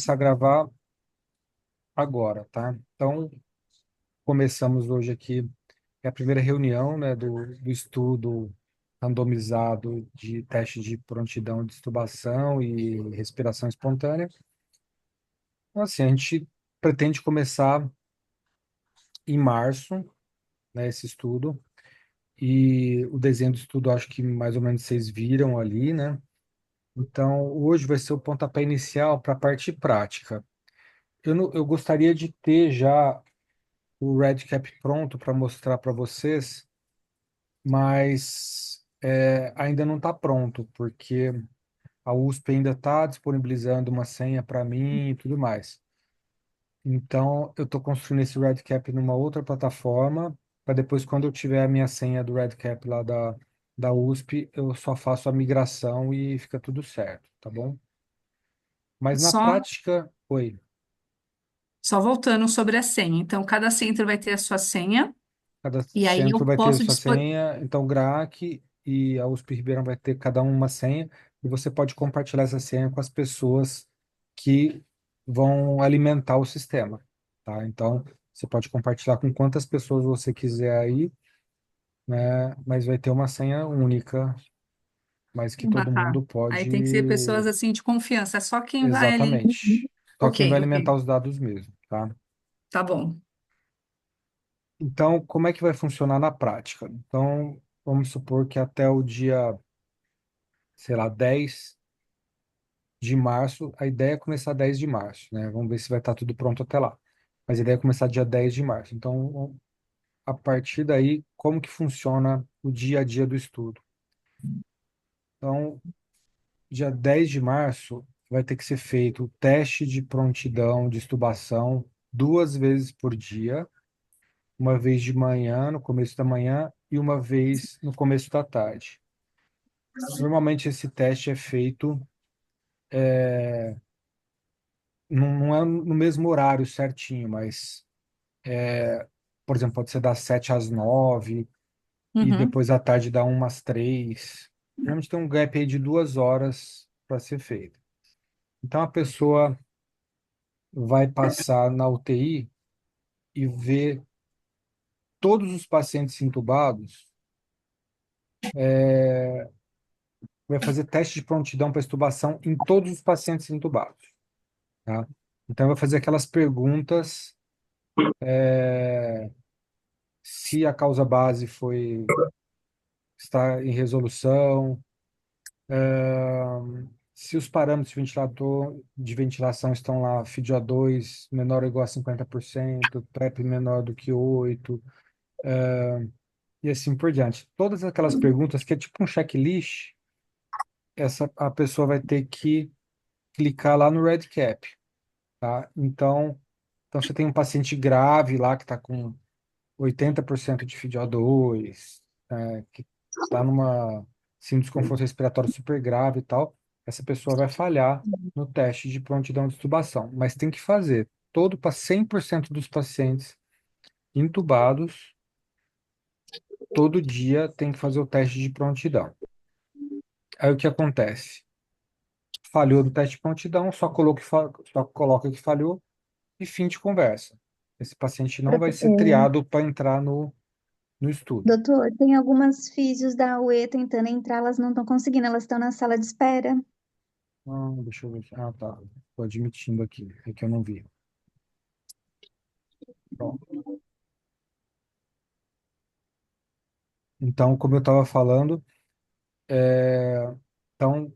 começar a gravar agora, tá? Então, começamos hoje aqui, é a primeira reunião, né, do estudo randomizado de teste de prontidão de extubação e respiração espontânea. Então, assim, a gente pretende começar em março, né, esse estudo, e o desenho do estudo acho que mais ou menos vocês viram ali, né? Então, hoje vai ser o pontapé inicial para a parte prática. Eu gostaria de ter já o Redcap pronto para mostrar para vocês, mas ainda não está pronto, porque a USP ainda está disponibilizando uma senha para mim e tudo mais. Então, eu estou construindo esse Redcap numa outra plataforma, para depois, quando eu tiver a minha senha do Redcap lá da USP, eu só faço a migração e fica tudo certo, tá bom? Mas na Só, prática, oi. só voltando sobre a senha. Então, cada centro vai ter a sua senha, Cada e aí centro eu vai ter posso sua dispor. senha, então o GRAAC e a USP Ribeirão vai ter cada um uma senha, e você pode compartilhar essa senha com as pessoas que vão alimentar o sistema, tá? Então, você pode compartilhar com quantas pessoas você quiser aí, né? Mas vai ter uma senha única, mas que Ah, todo tá. mundo Aí tem que ser pode... pessoas assim de confiança. É só quem vai ali. Exatamente. Só quem vai Ok, alimentar ok. os dados mesmo, tá? Tá bom. Então, como é que vai funcionar na prática? Então, vamos supor que até o dia, sei lá, 10 de março, a ideia é começar 10 de março, né? Vamos ver se vai estar tudo pronto até lá. Mas a ideia é começar dia 10 de março. Então, a partir daí, como que funciona o dia a dia do estudo? Então, dia 10 de março vai ter que ser feito o teste de prontidão de extubação 2 vezes por dia, uma vez de manhã, no começo da manhã, e uma vez no começo da tarde. Normalmente esse teste é feito, não é no mesmo horário certinho, mas, por exemplo, pode ser das 7 às 9 e Uhum. depois à tarde dá umas 3. Geralmente tem um gap aí de 2 horas para ser feito. Então a pessoa vai passar na UTI e ver todos os pacientes intubados, vai fazer teste de prontidão para extubação em todos os pacientes intubados, tá? Então vai fazer aquelas perguntas, se a causa base está em resolução, se os parâmetros de ventilação estão lá, FiO2 menor ou igual a 50%, PrEP menor do que 8, e assim por diante. Todas aquelas perguntas que é tipo um checklist, a pessoa vai ter que clicar lá no REDCap, tá? Então você tem um paciente grave lá que está com 80% de FiO2, que está numa assim, desconforto respiratório super grave e tal, essa pessoa vai falhar no teste de prontidão de intubação. Mas tem que fazer. Para 100% dos pacientes intubados, todo dia tem que fazer o teste de prontidão. Aí o que acontece? Falhou do teste de prontidão, só coloca que falhou e fim de conversa. Esse paciente não vai ser triado para entrar no estudo. Doutor, tem algumas físios da UE tentando entrar, elas não estão conseguindo, elas estão na sala de espera. Ah, deixa eu ver. Ah, tá. Estou admitindo aqui. É que eu não vi. Pronto. Então, como eu estava falando, então,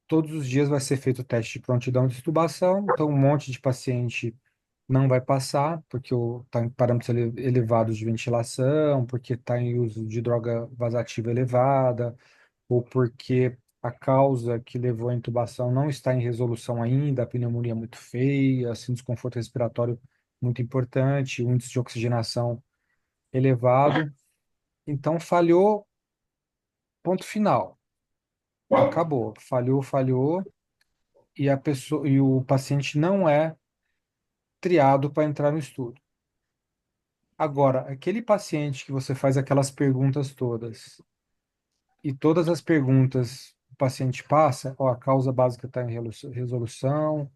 todos os dias vai ser feito o teste de prontidão de extubação. Então, um monte de paciente não vai passar, porque está em parâmetros elevados de ventilação, porque está em uso de droga vasativa elevada, ou porque a causa que levou à intubação não está em resolução ainda, a pneumonia é muito feia, assim, desconforto respiratório muito importante, o índice de oxigenação elevado. Então, falhou, ponto final. Acabou. Falhou, falhou, e a pessoa e o paciente não é triado para entrar no estudo. Agora, aquele paciente que você faz aquelas perguntas todas, e todas as perguntas o paciente passa, ó, a causa básica está em resolução,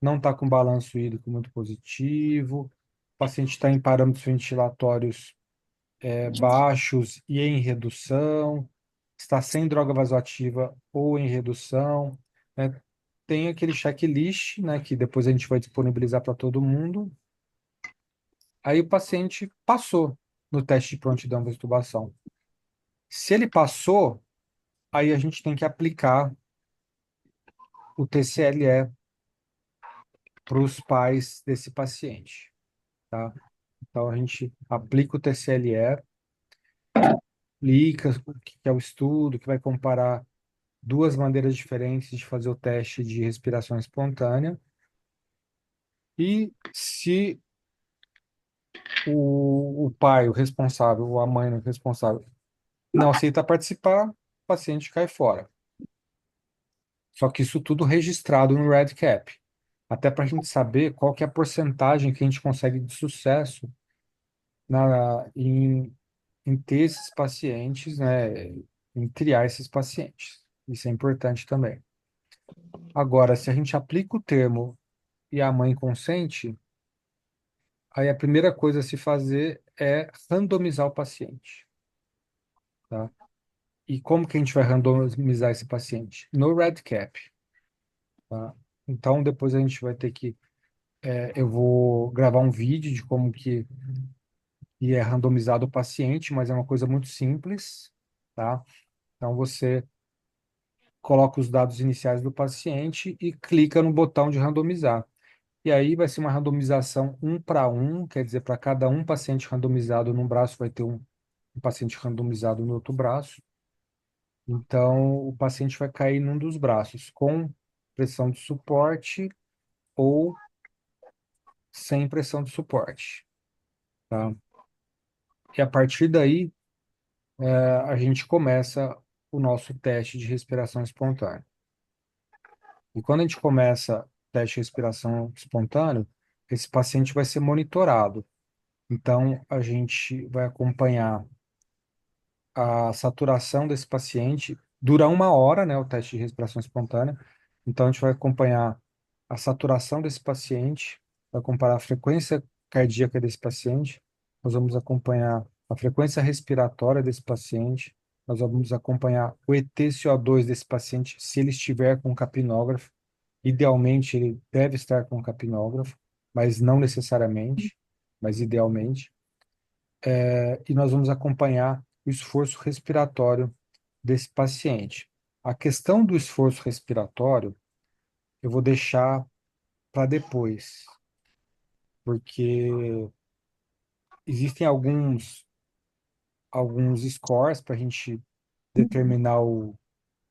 não está com balanço hídrico muito positivo, o paciente está em parâmetros ventilatórios baixos e em redução, está sem droga vasoativa ou em redução, né? Tem aquele checklist, né, que depois a gente vai disponibilizar para todo mundo. Aí o paciente passou no teste de prontidão da intubação. Se ele passou, aí a gente tem que aplicar o TCLE para os pais desse paciente, tá? Então a gente aplica o TCLE, explica o que é o estudo, que vai comparar duas maneiras diferentes de fazer o teste de respiração espontânea. E se o pai, o responsável, ou a mãe, o responsável, não aceita participar, o paciente cai fora. Só que isso tudo registrado no REDCap. Até para a gente saber qual que é a porcentagem que a gente consegue de sucesso em ter esses pacientes, né, em triar esses pacientes. Isso é importante também. Agora, se a gente aplica o termo e a mãe consente, aí a primeira coisa a se fazer é randomizar o paciente, tá? E como que a gente vai randomizar esse paciente? No REDCap, tá? Então, depois a gente vai ter que eu vou gravar um vídeo de como que é randomizado o paciente, mas é uma coisa muito simples, tá? Então você coloca os dados iniciais do paciente e clica no botão de randomizar. E aí vai ser uma randomização 1 para 1, quer dizer, para cada um paciente randomizado num braço vai ter um paciente randomizado no outro braço. Então o paciente vai cair num dos braços com pressão de suporte ou sem pressão de suporte, tá? E a partir daí a gente começa o nosso teste de respiração espontânea. E quando a gente começa o teste de respiração espontânea, esse paciente vai ser monitorado. Então, a gente vai acompanhar a saturação desse paciente. Dura 1 hora, né, o teste de respiração espontânea. Então, a gente vai acompanhar a saturação desse paciente, vai comparar a frequência cardíaca desse paciente, nós vamos acompanhar a frequência respiratória desse paciente, nós vamos acompanhar o EtCO2 desse paciente, se ele estiver com capnógrafo. Idealmente, ele deve estar com capnógrafo, mas não necessariamente, mas idealmente. E nós vamos acompanhar o esforço respiratório desse paciente. A questão do esforço respiratório, eu vou deixar para depois, porque existem alguns scores para a gente determinar o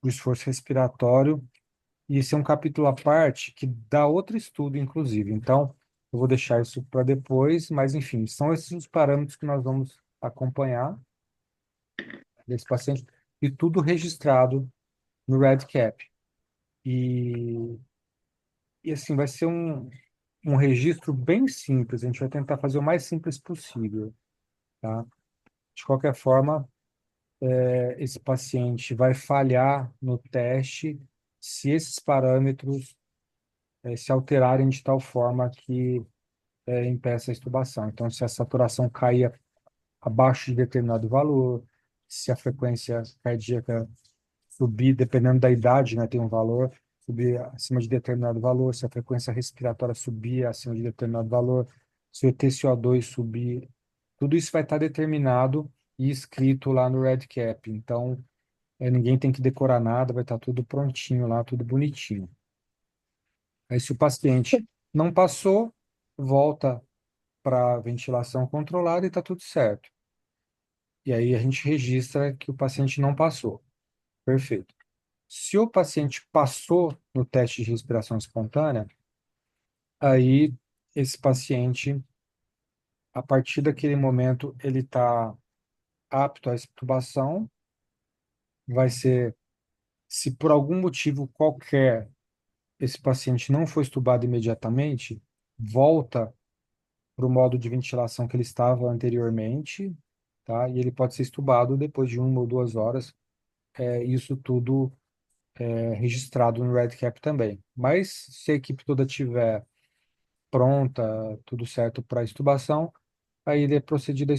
esforço respiratório, e esse é um capítulo à parte que dá outro estudo, inclusive. Então, eu vou deixar isso para depois, mas enfim, são esses os parâmetros que nós vamos acompanhar desse paciente, e tudo registrado no REDCap. E, e assim, vai ser um registro bem simples, a gente vai tentar fazer o mais simples possível, tá? De qualquer forma, esse paciente vai falhar no teste se esses parâmetros se alterarem de tal forma que impeça a extubação. Então, se a saturação cair abaixo de determinado valor, se a frequência cardíaca subir, dependendo da idade, né, tem um valor, subir acima de determinado valor, se a frequência respiratória subir acima de determinado valor, se o TCO2 subir, tudo isso vai estar determinado e escrito lá no REDCap. Então, ninguém tem que decorar nada, vai estar tudo prontinho lá, tudo bonitinho. Aí, se o paciente não passou, volta para ventilação controlada e está tudo certo. E aí a gente registra que o paciente não passou. Perfeito. Se o paciente passou no teste de respiração espontânea, aí esse paciente, a partir daquele momento, ele está apto à extubação. Vai ser, se por algum motivo qualquer esse paciente não foi extubado imediatamente, volta para o modo de ventilação que ele estava anteriormente, tá? E ele pode ser extubado depois de 1 ou 2 horas. Isso tudo registrado no REDCap também. Mas se a equipe toda tiver pronta, tudo certo para estubação, aí ele é procedida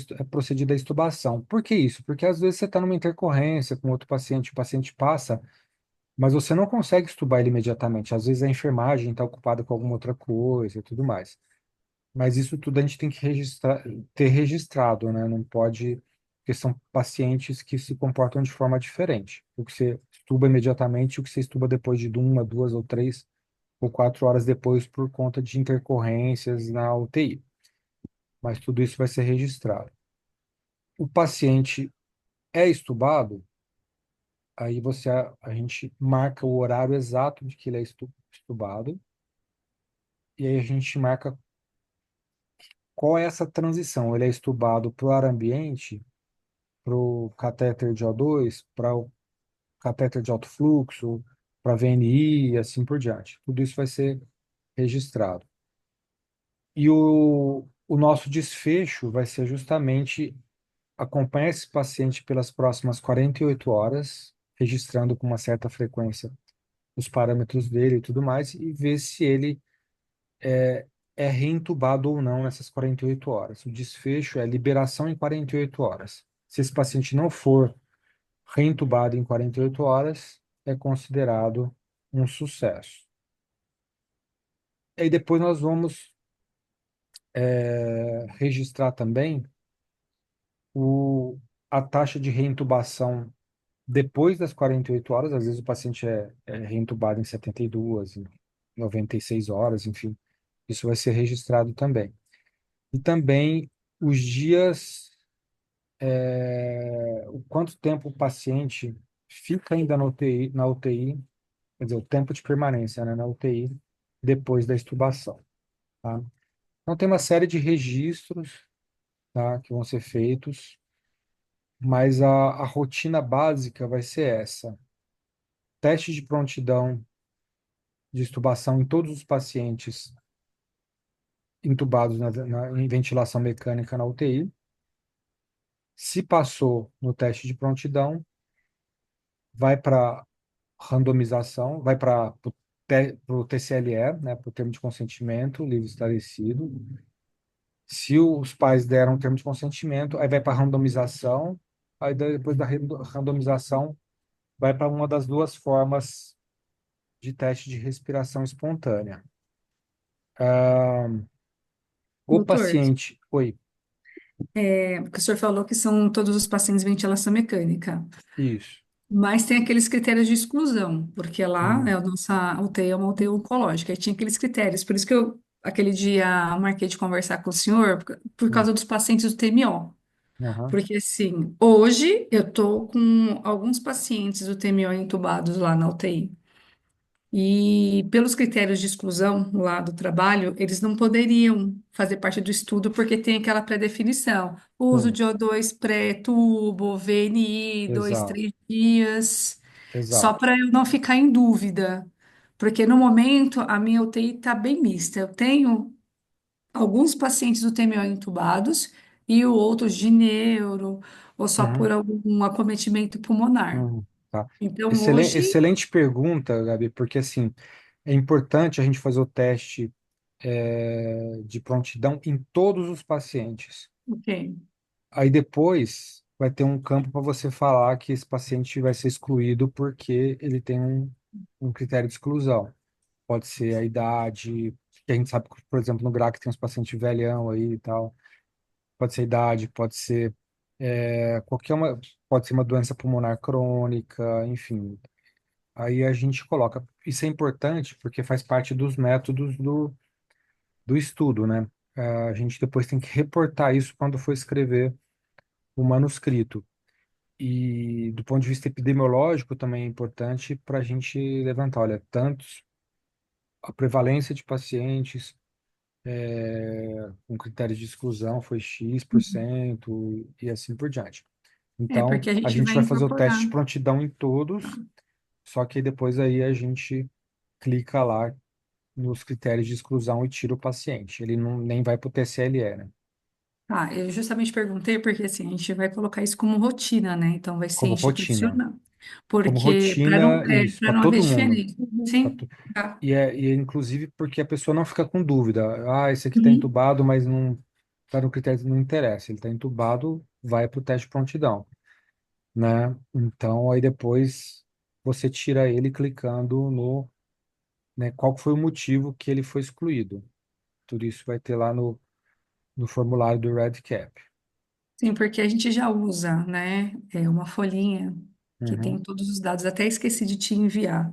a estubação. Por que isso? Porque às vezes você está numa intercorrência com outro paciente, o paciente passa, mas você não consegue estubar ele imediatamente. Às vezes a enfermagem está ocupada com alguma outra coisa e tudo mais. Mas isso tudo a gente tem que ter registrado, né? Não pode, porque são pacientes que se comportam de forma diferente. O que você estuba imediatamente, e o que você estuba depois de uma, duas ou três ou 4 horas depois por conta de intercorrências na UTI. Mas tudo isso vai ser registrado. O paciente é estubado, aí a gente marca o horário exato de que ele é estubado, e aí a gente marca qual é essa transição. Ele é estubado para o ar ambiente, para o catéter de O2, para o catéter de alto fluxo, para VNI e assim por diante. Tudo isso vai ser registrado. E o nosso desfecho vai ser justamente acompanhar esse paciente pelas próximas 48 horas, registrando com uma certa frequência os parâmetros dele e tudo mais, e ver se ele é reintubado ou não nessas 48 horas. O desfecho é liberação em 48 horas. Se esse paciente não for reintubado em 48 horas, é considerado um sucesso. E aí depois nós vamos registrar também o, a taxa de reintubação depois das 48 horas. Às vezes o paciente é reintubado em 72, em 96 horas, enfim. Isso vai ser registrado também. E também os dias, o quanto tempo o paciente fica ainda na UTI, quer dizer, o tempo de permanência, né, na UTI, depois da extubação, tá? Então tem uma série de registros, tá, que vão ser feitos, mas a rotina básica vai ser essa: teste de prontidão de extubação em todos os pacientes intubados em ventilação mecânica na UTI. Se passou no teste de prontidão, vai para randomização, vai para o TCLE, né, para o termo de consentimento livre e esclarecido. Se os pais deram o termo de consentimento, aí vai para randomização, aí depois da randomização vai para uma das duas formas de teste de respiração espontânea. O Doutor, paciente, oi, porque o senhor falou que são todos os pacientes de ventilação mecânica, isso. mas tem aqueles critérios de exclusão, porque lá Uhum, a nossa UTI é uma UTI oncológica, e tinha aqueles critérios. Por isso que eu, aquele dia, marquei de conversar com o senhor, por uhum, causa dos pacientes do TMO. aham, Porque, assim, hoje eu estou com alguns pacientes do TMO entubados lá na UTI. E pelos critérios de exclusão lá do trabalho, eles não poderiam fazer parte do estudo porque tem aquela pré-definição. Uso sim, de O2 pré-tubo, VNI, dois, exato, 3 dias, só exato. para eu não ficar em dúvida. Porque no momento a minha UTI está bem mista. Eu tenho alguns pacientes do TMO entubados e outros de neuro, ou só por Uhum, algum acometimento pulmonar. tá. Então, Excelente, hoje, excelente pergunta, Gabi, porque assim, é importante a gente fazer o teste de prontidão em todos os pacientes. ok. Aí depois vai ter um campo para você falar que esse paciente vai ser excluído porque ele tem um critério de exclusão. Pode ser a idade, que a gente sabe que, por exemplo, no GRAC tem uns pacientes velhão aí e tal. Pode ser a idade, pode ser qualquer uma, pode ser uma doença pulmonar crônica, enfim. Aí a gente coloca. Isso é importante porque faz parte dos métodos do estudo, né? A gente depois tem que reportar isso quando for escrever o manuscrito. E do ponto de vista epidemiológico também é importante para a gente levantar, olha, tantos, a prevalência de pacientes com critérios de exclusão foi X% e assim por diante. É, Então, porque a a gente gente vai vai fazer o teste incorporar. de prontidão em todos, só que depois aí a gente clica lá nos critérios de exclusão e tira o paciente. Ele não, nem vai para o TCLE, né? Ah, eu justamente perguntei porque assim, a gente vai colocar isso como rotina, né? Então vai ser Como rotina. institucional. Como Porque rotina, isso, para para não haver todo mundo. diferença. Pra Sim, to- tá. e é inclusive porque a pessoa não fica com dúvida. Ah, esse aqui está Uhum. entubado, mas não está no critério, não interessa. Ele está entubado, vai para o teste de prontidão, né? Então, aí depois você tira ele clicando no, né, qual foi o motivo que ele foi excluído. Tudo isso vai ter lá no formulário do REDCap. Sim, porque a gente já usa, né, uma folhinha que tem Uhum. todos os dados, até esqueci de te enviar,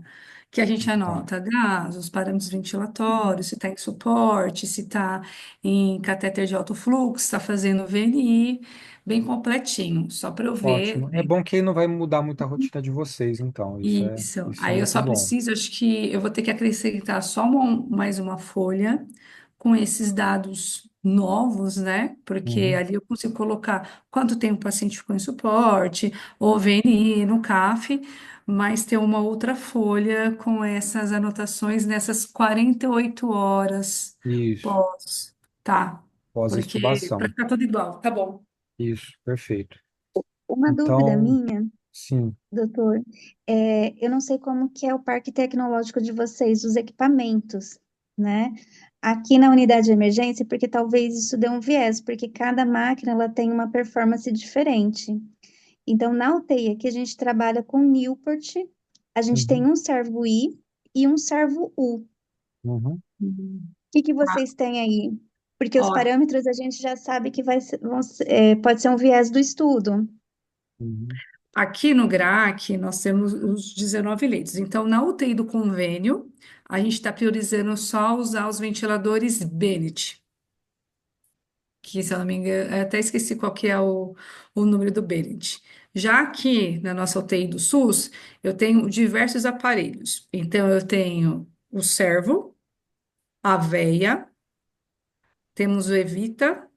que a gente Tá. anota gás, os parâmetros ventilatórios, se está em suporte, se está em catéter de alto fluxo, se está fazendo VNI, bem completinho, só para eu ver, Ótimo. É né? bom que aí não vai mudar muito a rotina de vocês, então. Isso. Isso é Aí eu muito só bom. preciso, acho que eu vou ter que acrescentar só mais uma folha com esses dados novos, né? Porque Uhum. ali eu consigo colocar quanto tempo o paciente ficou em suporte, ou VNI no CAF, mas ter uma outra folha com essas anotações nessas 48 horas Isso. pós, tá? Porque para Pós-extubação. ficar tudo igual, tá bom. Isso, perfeito. Uma dúvida Então, minha, sim. doutor, eu não sei como que é o parque tecnológico de vocês, os equipamentos, né? Aqui na unidade de emergência, porque talvez isso dê um viés, porque cada máquina ela tem uma performance diferente. Então, na UTI aqui a gente trabalha com Newport, a gente tem Uhum. um servo I e um servo U. O Uhum. que que Tá. vocês têm aí? Porque os Ó, parâmetros a gente já sabe que pode ser um viés do estudo. Uhum. aqui no GRAC, nós temos os 19 leitos. Então, na UTI do convênio, a gente está priorizando só usar os ventiladores Bennett, que, se eu não me engano, eu até esqueci qual que é o número do Bennett. Já aqui na nossa UTI do SUS, eu tenho diversos aparelhos. Então, eu tenho o Servo, a Veia, temos o Evita,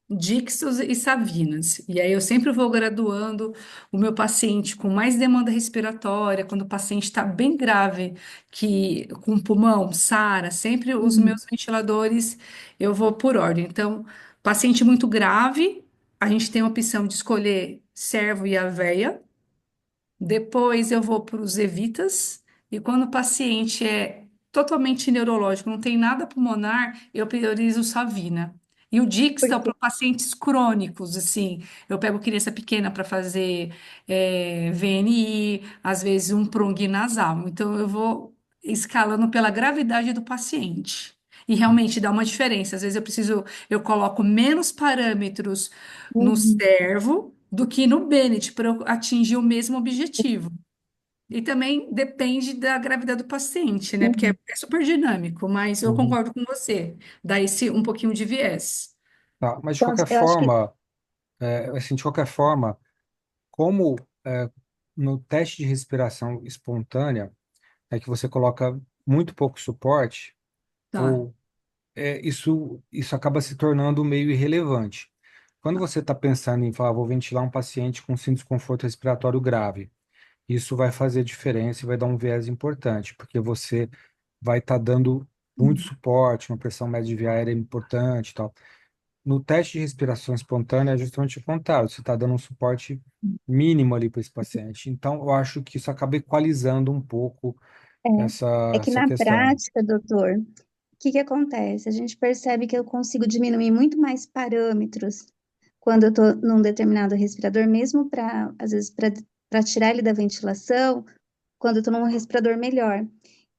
Dixos e Savinas. E aí eu sempre vou graduando o meu paciente com mais demanda respiratória, quando o paciente está bem grave, que com pulmão, SARA, sempre os Uhum. meus ventiladores eu vou por ordem. Então, paciente muito grave, a gente tem a opção de escolher servo e aveia. Depois eu vou para os evitas, e quando o paciente é totalmente neurológico, não tem nada pulmonar, eu priorizo o Savina. E o Dixtal Porque para pacientes crônicos, assim, eu pego criança pequena para fazer VNI, às vezes um prong nasal. Então eu vou escalando pela gravidade do paciente. E realmente dá uma diferença. Às vezes eu coloco menos parâmetros no Uhum. servo do que no Bennett para eu atingir o mesmo objetivo. E também depende da gravidade do paciente, né? Porque Uhum. é super dinâmico, mas eu Uhum. concordo com você. Dá esse um pouquinho de viés. Tá. Mas de Então, qualquer eu acho que forma, assim, de qualquer forma, como é, no teste de respiração espontânea, é que você coloca muito pouco suporte, Tá. ou isso acaba se tornando meio irrelevante. Quando você está pensando em falar, vou ventilar um paciente com síndrome de desconforto respiratório grave, isso vai fazer diferença e vai dar um viés importante, porque você vai estar dando muito suporte, uma pressão média de via aérea importante e tal. No teste de respiração espontânea é justamente o contrário, você está dando um suporte mínimo ali para esse paciente. Então, eu acho que isso acaba equalizando um pouco essa, é que essa na questão. prática, doutor, o que que acontece? A gente percebe que eu consigo diminuir muito mais parâmetros quando eu estou num determinado respirador, mesmo para, às vezes, para tirar ele da ventilação, quando eu estou num respirador melhor.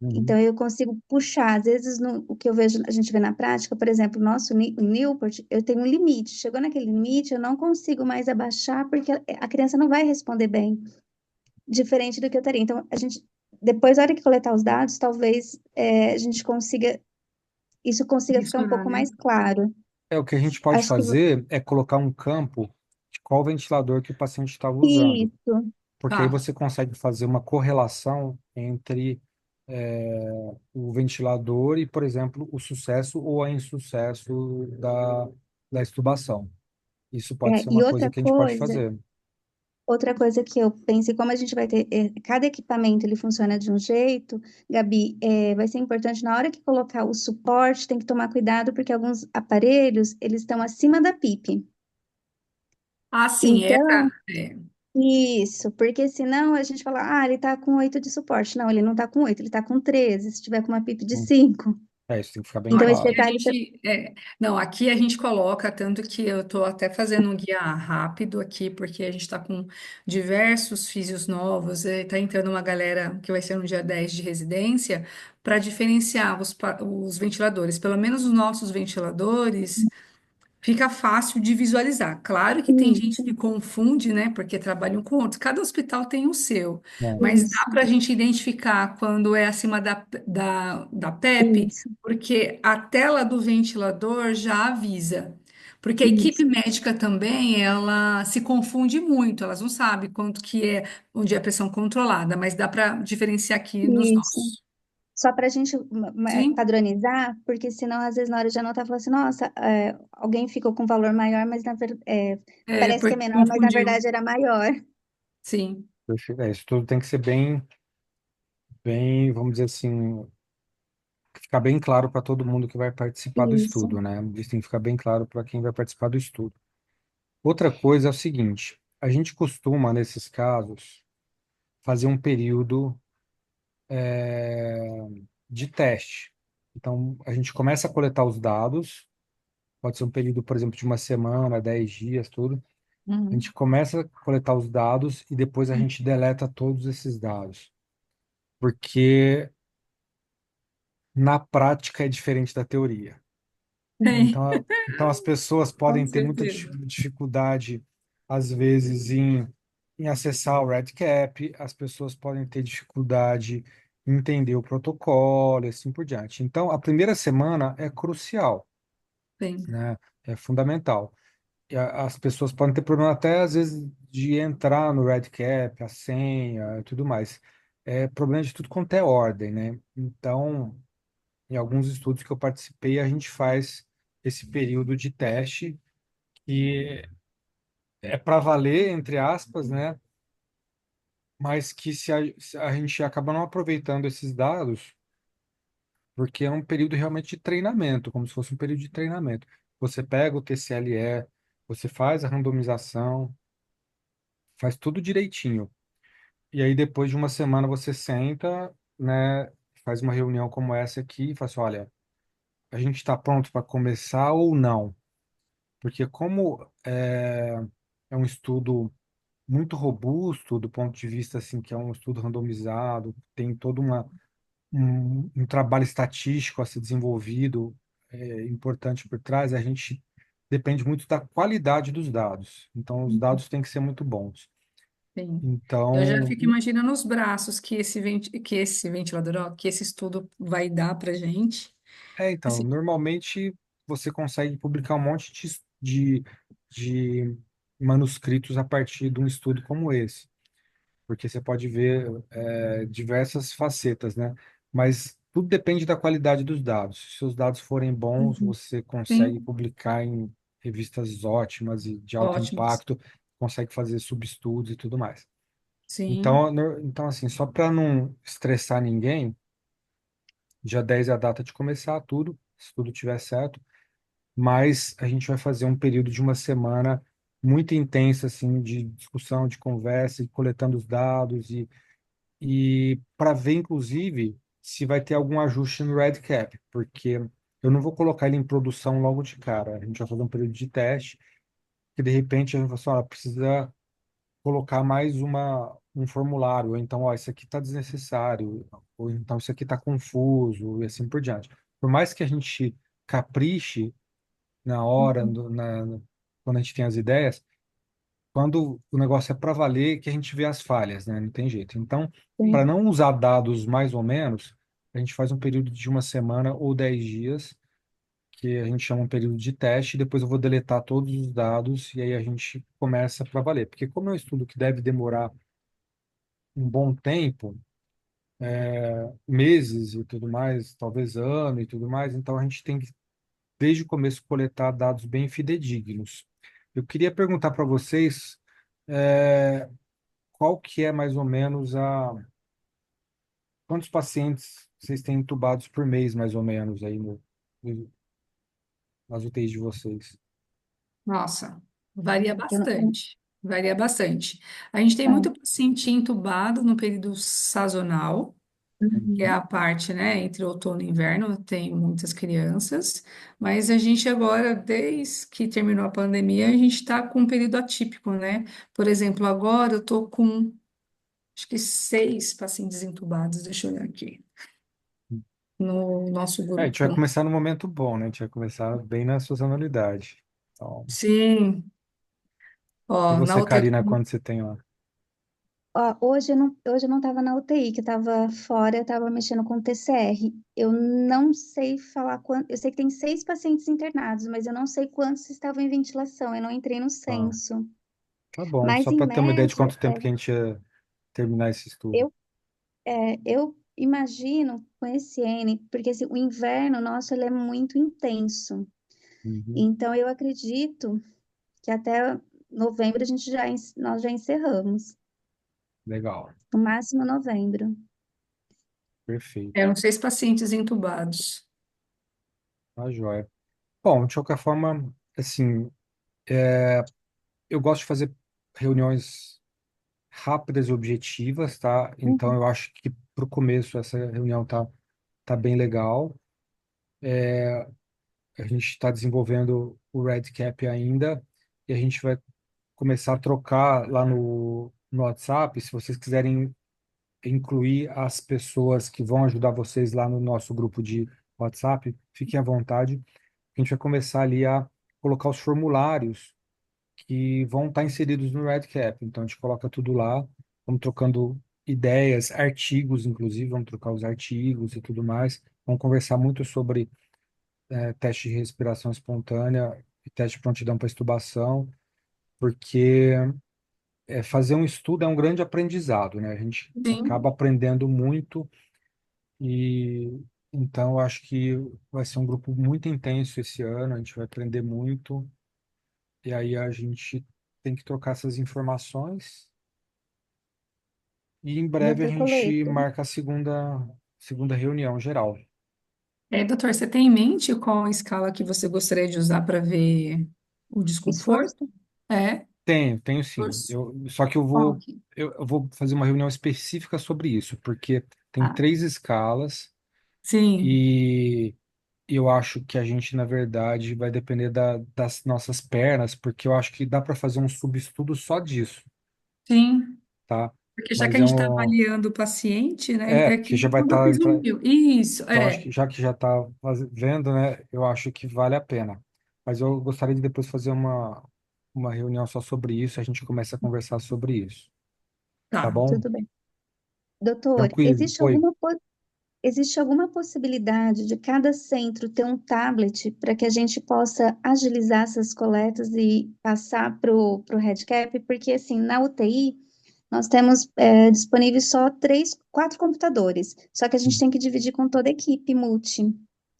Uhum, Então, eu consigo puxar. Às vezes, o que eu vejo, a gente vê na prática, por exemplo, o nosso o Newport, eu tenho um limite. Chegou naquele limite, eu não consigo mais abaixar, porque a criança não vai responder bem, diferente do que eu teria. Então, a gente, depois, na hora que coletar os dados, talvez a gente consiga, isso consiga ficar um Mensurar, pouco né? mais claro. O que a gente pode Acho que fazer é colocar um campo de qual ventilador que o paciente estava usando, isso. porque aí Tá. você consegue fazer uma correlação entre o ventilador e, por exemplo, o sucesso ou a insucesso da extubação. Isso pode ser E uma coisa que a gente pode fazer. outra coisa que eu pensei, como a gente vai ter, cada equipamento ele funciona de um jeito, Gabi, vai ser importante na hora que colocar o suporte, tem que tomar cuidado, porque alguns aparelhos, eles estão acima da PIP. Ah, sim, Então, é. Isso, porque senão a gente fala, ele tá com 8 de suporte. Não, ele não tá com 8, ele tá com 13, se tiver com uma PIP de Hum. 5. Isso tem que ficar bem Não, Então, esse aqui claro. a detalhe, gente, não, aqui a gente coloca, tanto que eu estou até fazendo um guia rápido aqui, porque a gente está com diversos físios novos, está entrando uma galera que vai ser no dia 10 de residência, para diferenciar os ventiladores. Pelo menos os nossos ventiladores, fica fácil de visualizar. Claro que tem gente isso, que confunde, né? Porque trabalham com outros. Cada hospital tem o seu. Né? Mas dá isso, para a gente identificar quando é acima da PEP, isso, porque a tela do ventilador já avisa. Porque a equipe isso, médica também, ela se confunde muito. Elas não sabem quanto que é, onde é a pressão controlada, mas dá para diferenciar aqui nos isso. nossos. Só para a gente Sim, padronizar, porque senão, às vezes, na hora de anotar, fala assim, nossa, alguém ficou com valor maior, mas parece que é porque menor, mas na confundiu. verdade era maior. Sim, Perfeito. Isso tudo tem que ser bem, vamos dizer assim, ficar bem claro para todo mundo que vai participar do Isso. estudo, né? Isso tem que ficar bem claro para quem vai participar do estudo. Outra coisa é o seguinte: a gente costuma, nesses casos, fazer um período de teste. Então, a gente começa a coletar os dados, pode ser um período, por exemplo, de uma semana, 10 dias, tudo. A uhum, gente começa a coletar os dados e depois a gente deleta todos esses dados, porque na prática é diferente da teoria. tem, Então as pessoas com podem ter muita certeza. dificuldade, às vezes, em acessar o REDCap, as pessoas podem ter dificuldade em entender o protocolo e assim por diante. Então, a primeira semana é crucial, Tem. né? É fundamental. E as pessoas podem ter problema até, às vezes, de entrar no REDCap, a senha e tudo mais. É problema de tudo quanto é ordem, né? Então, em alguns estudos que eu participei, a gente faz esse período de teste que é para valer, entre aspas, né? Mas que se a gente acaba não aproveitando esses dados, porque é um período realmente de treinamento, como se fosse um período de treinamento. Você pega o TCLE, você faz a randomização, faz tudo direitinho. E aí, depois de uma semana, você senta, né? Faz uma reunião como essa aqui e fala assim, olha, a gente está pronto para começar ou não? Porque como é um estudo muito robusto do ponto de vista assim que é um estudo randomizado, tem todo um trabalho estatístico a ser desenvolvido, importante por trás, a gente depende muito da qualidade dos dados. Então, os dados têm que ser muito bons. Sim. Eu já Então, fico imaginando os braços que esse ventilador, ó, que esse estudo vai dar pra gente. então, Assim, normalmente você consegue publicar um monte de manuscritos a partir de um estudo como esse. Porque você pode ver diversas facetas, né? Mas tudo depende da qualidade dos dados. Se os dados forem bons, uhum. você consegue Sim, publicar em revistas ótimas e de alto ótimos. impacto, consegue fazer subestudos e tudo mais. Sim, Então assim, só para não estressar ninguém, dia 10 é a data de começar tudo, se tudo estiver certo, mas a gente vai fazer um período de uma semana muito intensa, assim, de discussão, de conversa, e coletando os dados e para ver, inclusive, se vai ter algum ajuste no Red Cap, porque eu não vou colocar ele em produção logo de cara. A gente vai fazer um período de teste, que de repente a gente vai falar, assim, precisa colocar mais um formulário, ou então, isso aqui está desnecessário, ou então isso aqui está confuso, e assim por diante. Por mais que a gente capriche na hora, uhum. quando a gente tem as ideias, quando o negócio é para valer, que a gente vê as falhas, né? Não tem jeito. Então, para Sim. não usar dados mais ou menos, a gente faz um período de uma semana ou 10 dias, que a gente chama um período de teste, e depois eu vou deletar todos os dados e aí a gente começa para valer. Porque como é um estudo que deve demorar um bom tempo, meses e tudo mais, talvez ano e tudo mais, então a gente tem que, desde o começo, coletar dados bem fidedignos. Eu queria perguntar para vocês, é, qual que é mais ou menos quantos pacientes vocês têm entubados por mês, mais ou menos, aí nas UTIs de vocês? Nossa, varia Eu, não- bastante. varia bastante. A gente tem Tá. muito paciente entubado no período sazonal, que é Uhum. a parte, né, entre outono e inverno, tem muitas crianças, mas a gente agora, desde que terminou a pandemia, a gente está com um período atípico, né? Por exemplo, agora eu estou com, acho que 6 pacientes entubados, deixa eu olhar aqui, no nosso É, a gente vai grupo. começar no momento bom, né? A gente vai começar bem na sazonalidade. Então, Sim, e ó, na você, UTI. Karina, quando você tem lá? Ó, hoje eu não estava na UTI, que eu estava fora, eu estava mexendo com TCR. Eu não sei falar quanto. Eu sei que tem 6 pacientes internados, mas eu não sei quantos estavam em ventilação. Eu não entrei no Ah, censo. tá bom, Mas, só em para ter uma ideia de média, quanto tempo que a gente ia terminar esse estudo. eu, eu imagino com esse N, porque assim, o inverno nosso ele é muito intenso. Uhum, Então, eu acredito que até novembro nós já encerramos. legal, No máximo novembro. perfeito, Eram 6 pacientes entubados. tá joia. Bom, de qualquer forma, assim, eu gosto de fazer reuniões rápidas e objetivas, tá? Então, Uhum. eu acho que para o começo essa reunião tá bem legal. A gente está desenvolvendo o RedCap ainda e a gente vai começar a trocar lá no WhatsApp. Se vocês quiserem incluir as pessoas que vão ajudar vocês lá no nosso grupo de WhatsApp, fiquem à vontade. A gente vai começar ali a colocar os formulários que vão estar inseridos no RedCap. Então, a gente coloca tudo lá, vamos trocando ideias, artigos, inclusive, vamos trocar os artigos e tudo mais. Vamos conversar muito sobre teste de respiração espontânea e teste de prontidão para extubação, porque fazer um estudo é um grande aprendizado, né? A gente acaba Sim. aprendendo muito e então eu acho que vai ser um grupo muito intenso esse ano, a gente vai aprender muito e aí a gente tem que trocar essas informações e em breve a Doutor gente Coleto, marca a segunda reunião geral. Doutor, você tem em mente qual a escala que você gostaria de usar para ver o desconforto? esforço? É, Tenho sim. esforço. Só que Qual que- eu vou fazer uma reunião específica sobre isso, porque tem Ah, 3 escalas sim, e eu acho que a gente, na verdade, vai depender das nossas pernas, porque eu acho que dá para fazer um subestudo só disso, sim. tá? Porque já que a Mas é gente está um, avaliando o paciente, né? É que que já vai quando eu estar, fiz o meu. Isso, então acho é. que já está vendo, né? Eu acho que vale a pena. Mas eu gostaria de depois fazer uma reunião só sobre isso, a gente começa a conversar sobre isso, tá Tá. bom? Tudo bem. Doutor, Tranquilo. Oi. existe alguma possibilidade de cada centro ter um tablet para que a gente possa agilizar essas coletas e passar para o RedCap? Porque, assim, na UTI, nós temos disponíveis só 4 computadores, só que a gente tem que dividir com toda a equipe multi,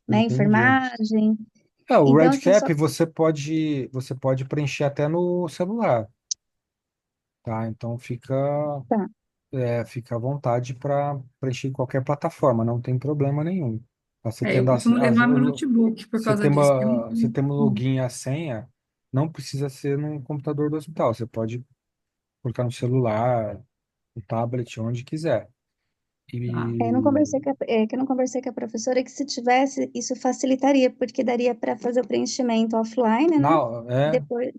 né? Entendi. Enfermagem. O Então, assim, RedCap você pode preencher até no celular, tá? Então tá. fica à vontade para preencher em qualquer plataforma, não tem problema nenhum. Você Eu tendo costumo levar meu notebook por você causa tem disso. você tem um login e a senha, não precisa ser no computador do hospital. Você pode colocar no celular, no tablet, onde quiser. Ah, Eu não E conversei que eu não conversei com a professora que se tivesse, isso facilitaria, porque daria para fazer o preenchimento offline, né? não, E depois,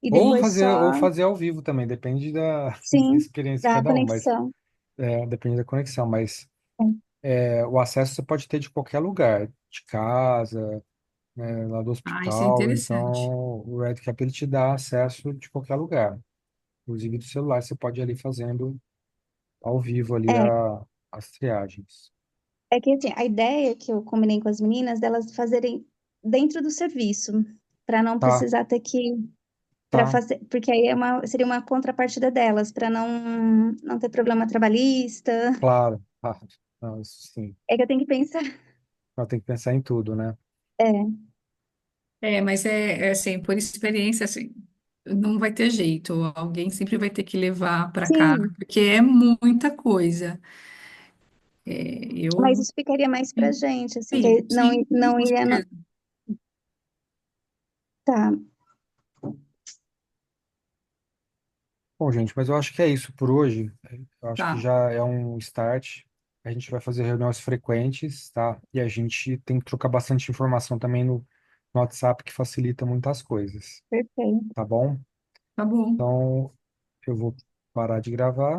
e ou depois fazer ou só, fazer ao vivo também, depende da sim, experiência de da cada um, mas conexão. depende da conexão, mas Sim. o acesso você pode ter de qualquer lugar, de casa, lá do isso é hospital, interessante. então o RedCap ele te dá acesso de qualquer lugar, inclusive do celular, você pode ir ali fazendo ao vivo ali É, as triagens. é que assim, a ideia que eu combinei com as meninas delas fazerem dentro do serviço, para não Tá, precisar ter que para tá, fazer, porque aí seria uma contrapartida delas, para não ter problema trabalhista. claro, tá. Não, isso sim, É que eu tenho que pensar. ela tem que pensar em tudo, né? É, Mas é assim, por experiência, assim, não vai ter jeito. Alguém sempre vai ter que levar para casa, sim, porque é muita coisa. mas Eu. isso ficaria mais pra Sim, gente, assim, sim, que não, sim, sim, não com ia. certeza. Tá, Bom, gente, mas eu acho que é isso por hoje. Eu acho que Tá, já é um start. A gente vai fazer reuniões frequentes, tá? E a gente tem que trocar bastante informação também no WhatsApp, que facilita muitas coisas, Perfeito. tá bom? tá bom. Então, eu vou parar de gravar.